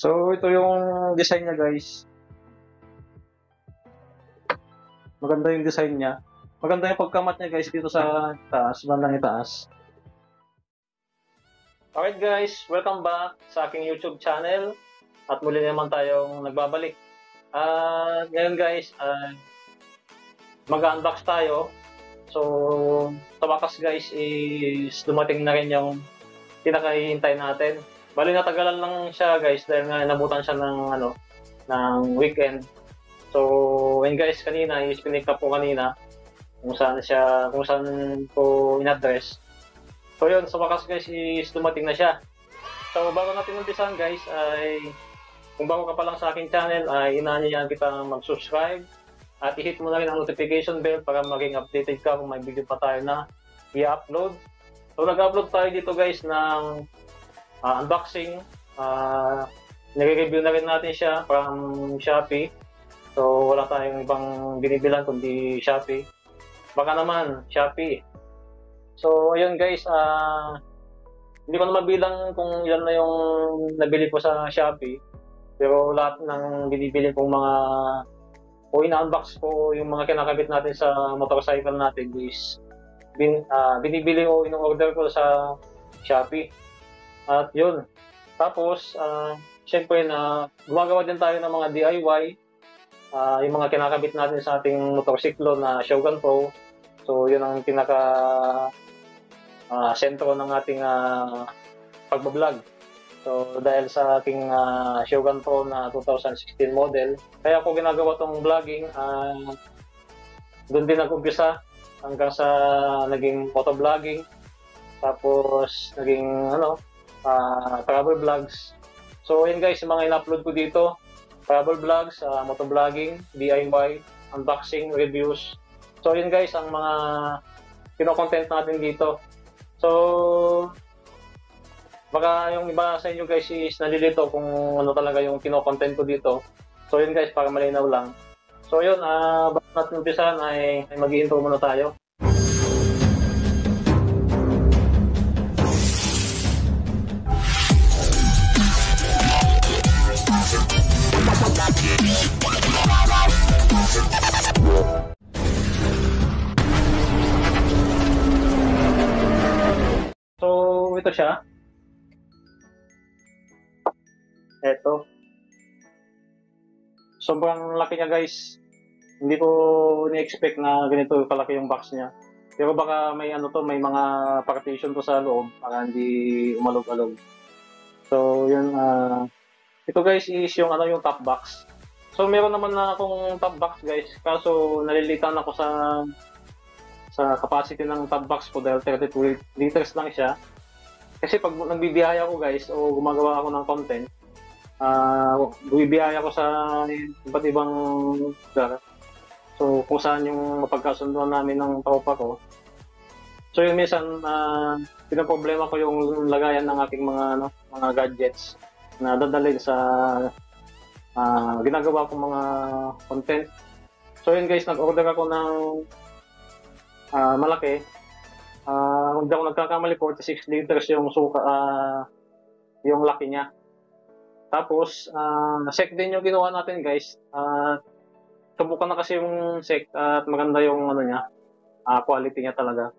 So, ito yung design niya, guys. Maganda yung design niya. Maganda yung pagkamat niya, guys, dito sa taas, bandang itaas. Alright, guys, welcome back sa aking YouTube channel. At muli naman tayong nagbabalik. Ngayon, guys, mag-unbox tayo. So, sa wakas, guys, is dumating na rin yung pinakahihintay natin. Bali, natagalan lang siya, guys, dahil nga nabutan siya ng weekend. So, and guys, kanina is pinick up ko kanina kung saan ko in-address. So yun, sa wakas, guys, is dumating na siya. So bago natin umpisan, guys, ay kung bago ka pa lang sa aking channel, ay inaanyayahan kita mag-subscribe at i-hit mo na rin ang notification bell para maging updated ka kung may video pa tayo na i-upload. So nag-upload tayo dito, guys, ng unboxing. Nire-review na rin natin siya from Shopee. So wala tayong ibang binibilan kundi Shopee. Baka naman Shopee. So ayun, guys, hindi ko na mabilang kung ilan na yung nabili ko sa Shopee. Pero lahat ng binibili kong mga o ina-unbox ko yung mga kinakabit natin sa motorcycle natin is binibili o in-order ko sa Shopee. At yun. Tapos syempre na gumagawa din tayo ng mga DIY. Yung mga kinakabit natin sa ating motorsiklo na Shogun Pro. So yun ang pinaka sentro ng ating pagbablog. So dahil sa aking Shogun Pro na 2016 model, kaya ako ginagawa tong vlogging. Doon din nag-umpisa hanggang sa naging motovlogging. Tapos naging travel vlogs. So yun, guys, yung mga in-upload ko dito, travel vlogs, motovlogging, DIY, unboxing, reviews. So yun, guys, ang mga kino-content natin dito. So baka yung iba sa inyo, guys, is nalilito kung ano talaga yung kino-content ko dito. So yun, guys, para malinaw lang. So yun, bago natin umpisahan ay mag-i-intro muna tayo. So ito siya. Ito. Sobrang laki niya, guys. Hindi ko ni-expect na ganito kalaki yung box niya. Pero baka may may mga partition to sa loob para hindi umalog-alog. So yun, ito, guys, is yung yung top box. So meron naman na akong top box, guys. Kaso nalilitan ako sa capacity ng top box ko dahil 32 liters lang siya. Kasi pag nagbibiyaya ako, guys, o gumagawa ako ng content, bumibiyaya ako sa iba't ibang lugar. So kung saan yung mapagkasunduan namin ng tropa ko. So yung minsan, pinaproblema ko yung lagayan ng aking mga gadgets na dadalhin sa ginagawa kong mga content. So yun, guys, nag-order ako ng malaki. Kung di ako nagkakamali, 46 liters yung yung laki niya. Tapos sec din yung ginawa natin, guys. Subukan na kasi yung sec at maganda yung quality niya talaga.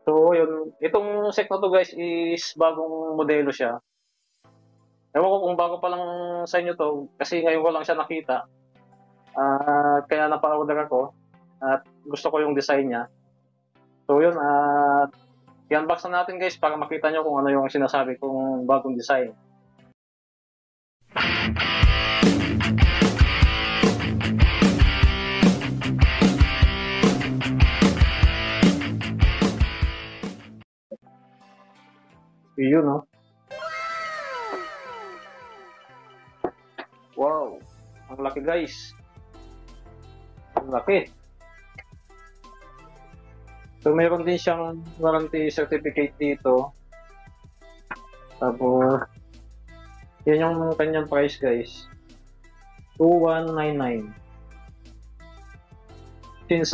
So yun, itong sec na to, guys, is bagong modelo siya. Ewan ko kung bago pa lang sa inyo to, kasi ngayon ko lang siya nakita. Kaya napa-order ako at gusto ko yung design niya. So yun, i-unbox na natin, guys, para makita nyo kung ano yung sinasabi kong bagong design. Yun, no? Wow! Ang laki, guys. Ang laki. So mayroon din siyang warranty certificate dito. Tapos yan yung kanyang price, guys. 2,199. Since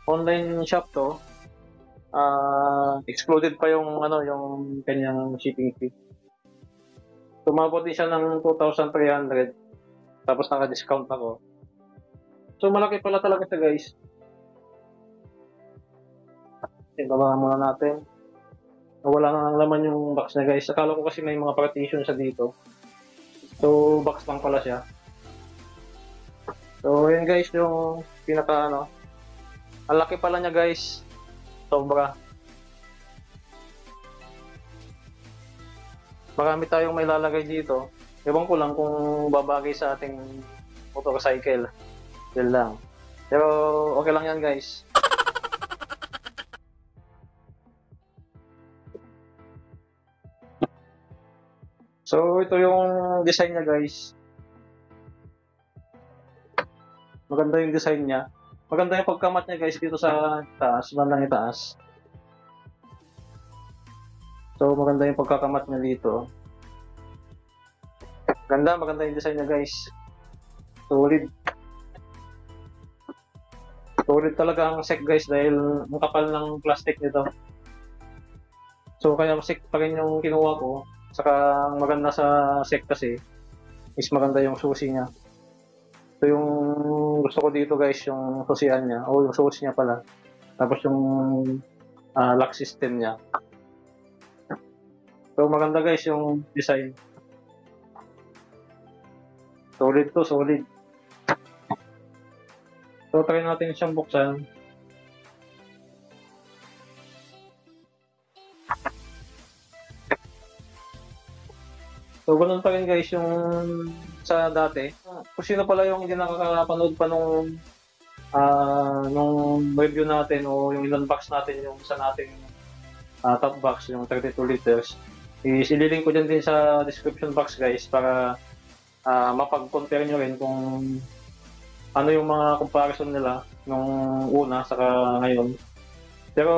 online shop to, excluded pa yung yung kanyang shipping fee. Tumabot din siya ng 2,300. Tapos naka-discount ako. So malaki pala talaga siya guys. Ibaba muna natin. Wala na ng laman yung box niya guys. Akala ko kasi may mga partition siya dito. So box lang pala siya. So yun guys yung pinaka ano. Ang laki pala niya guys. Sobra. Marami tayong may lalagay dito. Ewan ko lang kung babagay sa ating motorcycle. Yan lang. Pero okay lang yan guys. So ito yung design niya guys. Maganda yung design niya. Maganda yung pagkamat niya guys dito sa taas, bandang itaas. So maganda yung pagkakamat niya dito. Maganda yung design niya guys. Solid. Solid talaga ang SEC guys dahil ang kapal ng plastic nito. So kaya SEC pa rin yung kinuha ko. Saka ang maganda sa SEC kasi is maganda yung susi niya. So yung gusto ko dito guys yung susian niya o yung susi niya pala. Tapos yung lock system niya. So maganda guys yung design. Solid to, solid. So try natin siyang buksan. So ganun pa rin guys yung sa dati. Kung sino pala yung hindi nakakapanood pa nung review natin o yung in-unbox natin yung sa nating top box, yung 32 liters, is ililink ko dyan din sa description box guys para mapag-compare nyo rin kung ano yung mga comparison nila nung una saka ngayon. Pero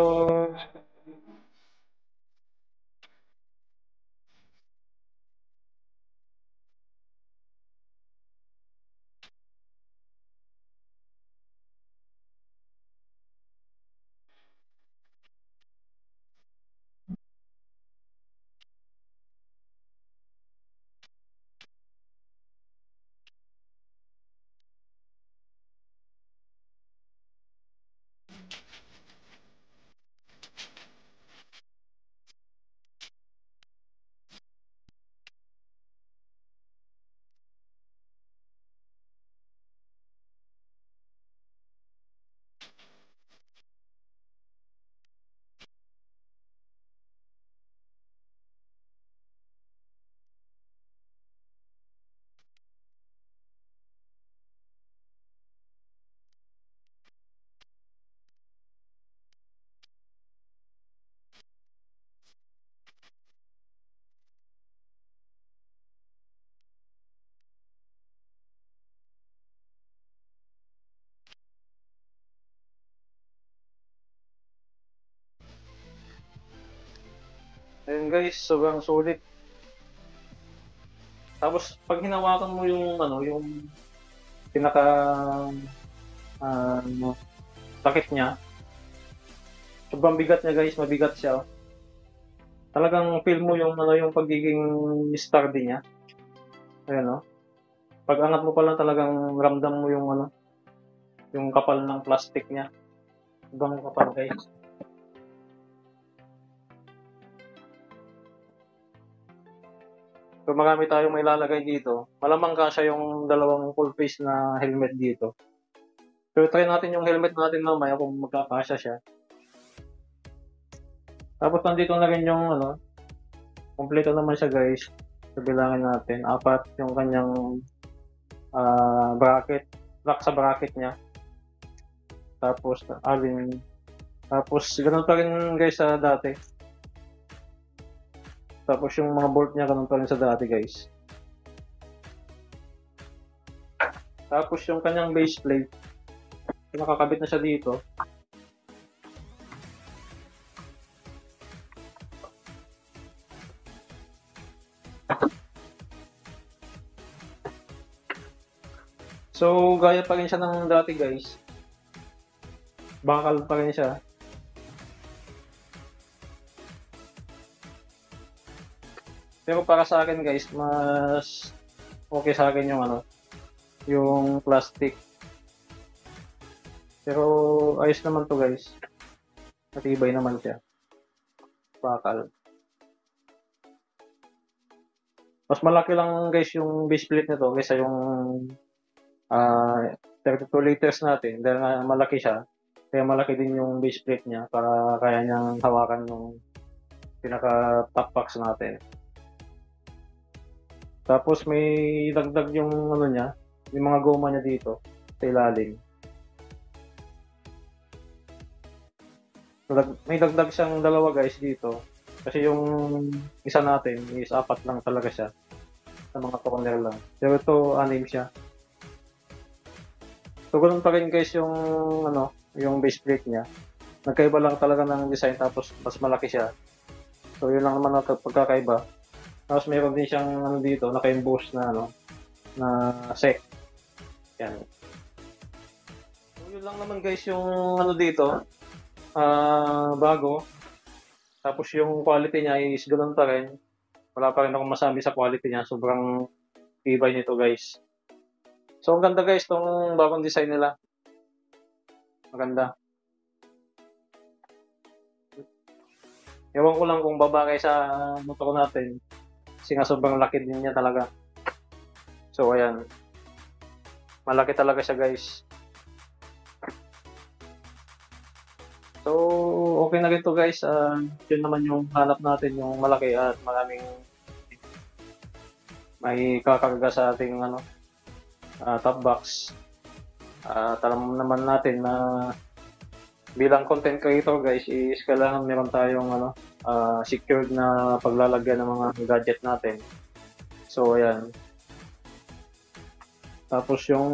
ayun guys, sobrang sulit. Tapos pag hinawakan mo yung yung pinaka uh, takip niya, sobrang bigat niya guys, mabigat siya. Talagang feel mo yung yung pagiging sturdy niya. Ayun no. Pag angat mo pa lang talagang ramdam mo yung yung kapal ng plastic niya. Ibang kapal guys. So marami tayong may lalagay dito. Malamang kasya yung dalawang full face na helmet dito. So try natin yung helmet natin mamaya kung magkakasya siya. Tapos nandito na rin yung kompleto naman siya guys. Sabilangin natin, 4 yung kanyang bracket, lock sa bracket niya. Tapos tapos ganoon pa rin guys sa dati. Tapos yung mga bolt niya ganun pa rin sa dati guys. Tapos yung kanyang base plate, nakakabit na siya dito. So gaya pa rin siya ng dati guys. Bakal pa rin siya. Pero para sa akin guys, mas okay sa akin yung ano, yung plastic. Pero ayos naman to guys. Matibay naman siya. Bakal. Mas malaki lang guys yung base plate nito kaysa yung 32 liters natin. Dahil nga malaki siya. Kaya malaki din yung base plate niya para kaya niyang hawakan yung pinaka top box natin. Tapos may dagdag yung ano niya, yung mga goma niya dito sa ilalim. May dagdag siyang dalawa guys dito. Kasi yung isa natin is 4 lang talaga siya. Sa mga corner lang. Pero ito 6 siya. So ganun pa rin guys yung ano, yung base plate niya. Nagkaiba lang talaga ng design tapos mas malaki siya. So yun lang naman ang pagkakaiba. Tapos meron din siyang ano dito, naka-emboss na ano, na sec. Yan. So yun lang naman guys yung ano dito, bago. Tapos yung quality niya is ganoon pa rin. Wala pa rin akong masabi sa quality niya. Sobrang tibay nito guys. So ang ganda guys tong bagong design nila. Maganda. Ewan ko lang kung babagay sa motor natin. Kasi nga sobrang laki din niya talaga. So ayan. Malaki talaga siya guys. So okay na rin to guys. Yun naman yung hanap natin, yung malaki at maraming may kakarga sa ating ano, top box. At alam naman natin na bilang content creator guys is kailangan meron tayong ano, secured na paglalagyan ng mga gadget natin. So ayan. Tapos yung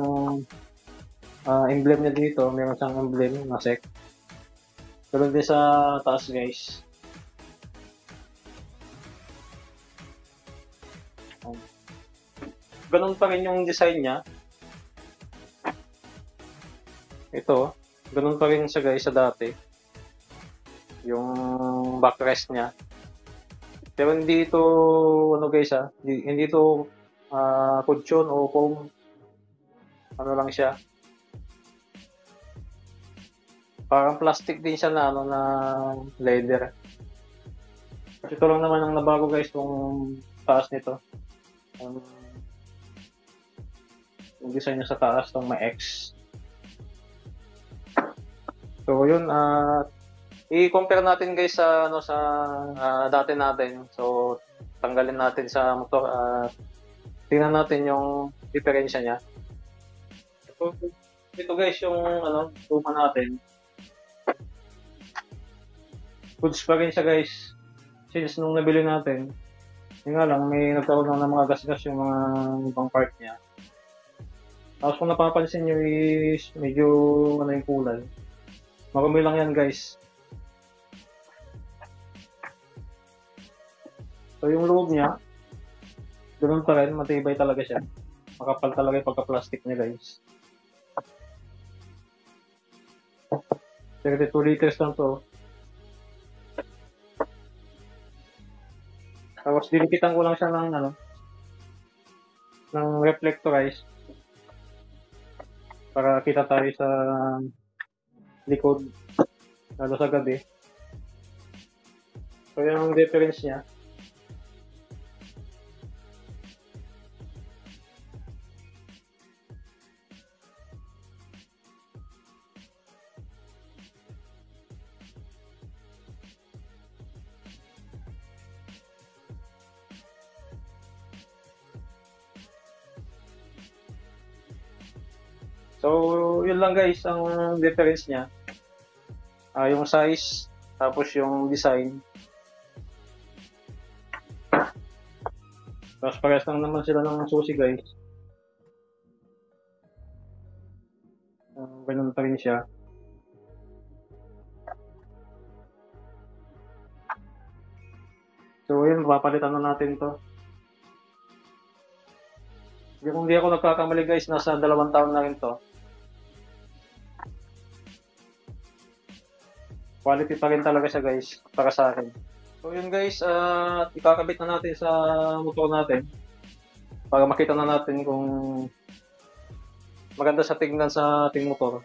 emblem niya dito, meron siyang emblem na SEC. Pero din sa taas guys. Ganun pa rin yung design niya. Ito, ganun pa rin siya guys sa dati. Yung backrest niya. Pero hindi ito ano guys hindi ito kutsyon o foam. Ano lang siya. Parang plastic din siya na ano na leather. Ito lang naman ang nabago guys kung taas nito. Yung design niya sa taas tong may X. So yun, i-compare natin guys sa ano sa dati natin. So tanggalin natin sa motor at tingnan natin yung diferensya niya. So, ito guys yung ano, luma natin. Goods pa rin siya guys. Since nung nabili natin, yun nga lang, may nagkaroon lang ng mga gas-gas yung mga ibang part niya. Tapos kung napapansin nyo is medyo ano yung kulay. Marumi lang yan guys. So yung loob niya, ganoon pa rin, matibay talaga siya. Makapal talaga yung pagka-plastic niya guys. 32 liters lang to. Tapos dinikitan ko lang siya ng ano, ng reflectorize para kita tayo sa likod lalo sa gabi. So yung difference niya. So, yun lang guys, ang difference niya. Yung size, tapos yung design. Tapos parehas lang naman sila ng susi guys. Ganun pa rin siya. So, yun, papalitan na natin to. Kung hindi ako nagkakamali guys, nasa 2 taon na rin to. Quality pa rin talaga siya guys, para sa akin. So yun guys, ikakabit na natin sa motor natin para makita na natin kung maganda sa tingnan sa ating motor.